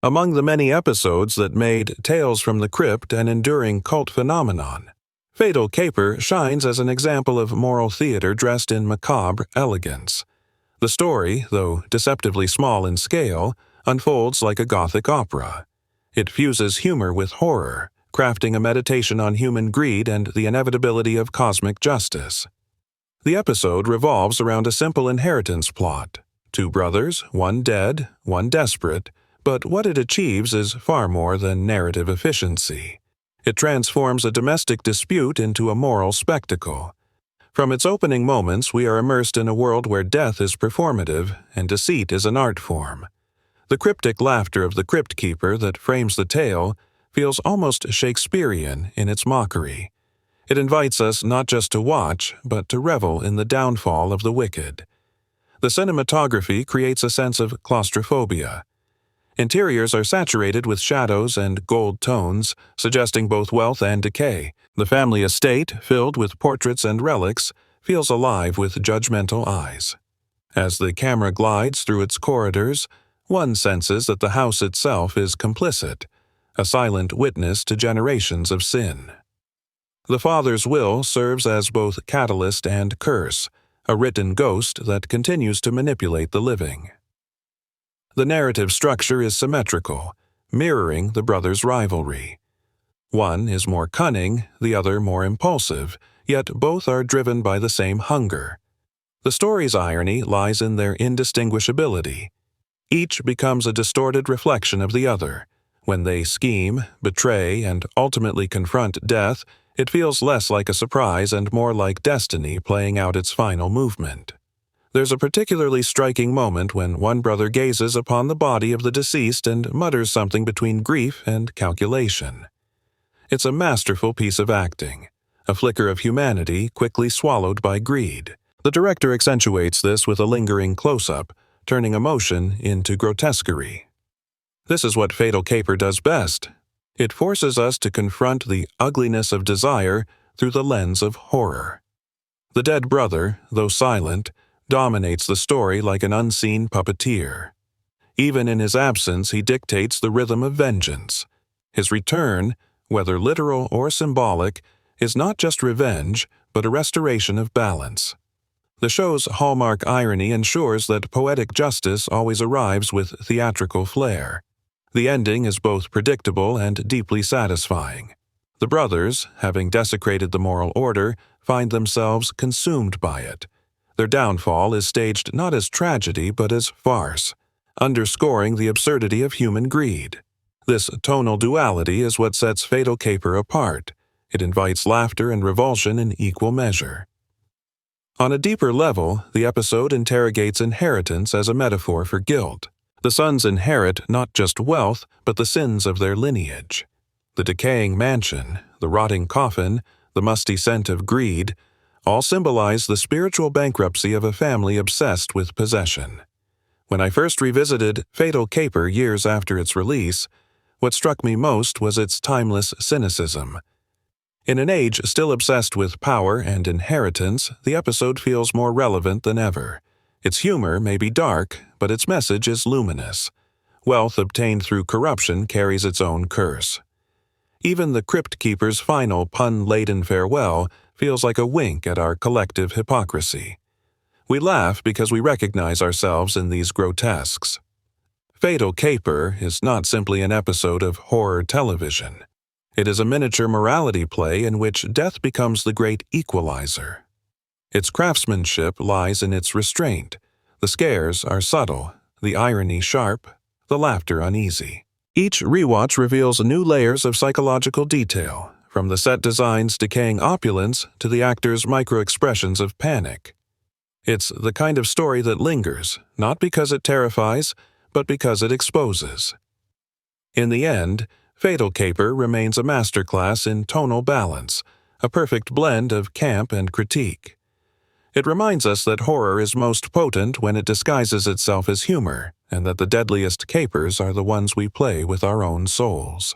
Among the many episodes that made Tales from the Crypt an enduring cult phenomenon, Fatal Caper shines as an example of moral theater dressed in macabre elegance. The story, though deceptively small in scale, unfolds like a Gothic opera. It fuses humor with horror, crafting a meditation on human greed and the inevitability of cosmic justice. The episode revolves around a simple inheritance plot. Two brothers, one dead, one desperate, but what it achieves is far more than narrative efficiency. It transforms a domestic dispute into a moral spectacle. From its opening moments, we are immersed in a world where death is performative and deceit is an art form. The cryptic laughter of the crypt keeper that frames the tale feels almost Shakespearean in its mockery. It invites us not just to watch, but to revel in the downfall of the wicked. The cinematography creates a sense of claustrophobia. Interiors are saturated with shadows and gold tones, suggesting both wealth and decay. The family estate, filled with portraits and relics, feels alive with judgmental eyes. As the camera glides through its corridors, one senses that the house itself is complicit, a silent witness to generations of sin. The father's will serves as both catalyst and curse, a written ghost that continues to manipulate the living. The narrative structure is symmetrical, mirroring the brothers' rivalry. One is more cunning, the other more impulsive, yet both are driven by the same hunger. The story's irony lies in their indistinguishability. Each becomes a distorted reflection of the other. When they scheme, betray, and ultimately confront death, it feels less like a surprise and more like destiny playing out its final movement. There's a particularly striking moment when one brother gazes upon the body of the deceased and mutters something between grief and calculation. It's a masterful piece of acting, a flicker of humanity quickly swallowed by greed. The director accentuates this with a lingering close-up, turning emotion into grotesquerie. This is what Fatal Caper does best. It forces us to confront the ugliness of desire through the lens of horror. The dead brother, though silent, dominates the story like an unseen puppeteer. Even in his absence, he dictates the rhythm of vengeance. His return, whether literal or symbolic, is not just revenge, but a restoration of balance. The show's hallmark irony ensures that poetic justice always arrives with theatrical flair. The ending is both predictable and deeply satisfying. The brothers, having desecrated the moral order, find themselves consumed by it. Their downfall is staged not as tragedy but as farce, underscoring the absurdity of human greed. This tonal duality is what sets Fatal Caper apart. It invites laughter and revulsion in equal measure. On a deeper level, the episode interrogates inheritance as a metaphor for guilt. The sons inherit not just wealth, but the sins of their lineage. The decaying mansion, the rotting coffin, the musty scent of greed, all symbolize the spiritual bankruptcy of a family obsessed with possession. When I first revisited Fatal Caper years after its release, what struck me most was its timeless cynicism. In an age still obsessed with power and inheritance, the episode feels more relevant than ever. Its humor may be dark, but its message is luminous. Wealth obtained through corruption carries its own curse. Even the Crypt Keeper's final pun-laden farewell feels like a wink at our collective hypocrisy. We laugh because we recognize ourselves in these grotesques. Fatal Caper is not simply an episode of horror television. It is a miniature morality play in which death becomes the great equalizer. Its craftsmanship lies in its restraint. The scares are subtle, the irony sharp, the laughter uneasy. Each rewatch reveals new layers of psychological detail, from the set design's decaying opulence to the actors' micro-expressions of panic. It's the kind of story that lingers, not because it terrifies, but because it exposes. In the end, Fatal Caper remains a masterclass in tonal balance, a perfect blend of camp and critique. It reminds us that horror is most potent when it disguises itself as humor, and that the deadliest capers are the ones we play with our own souls.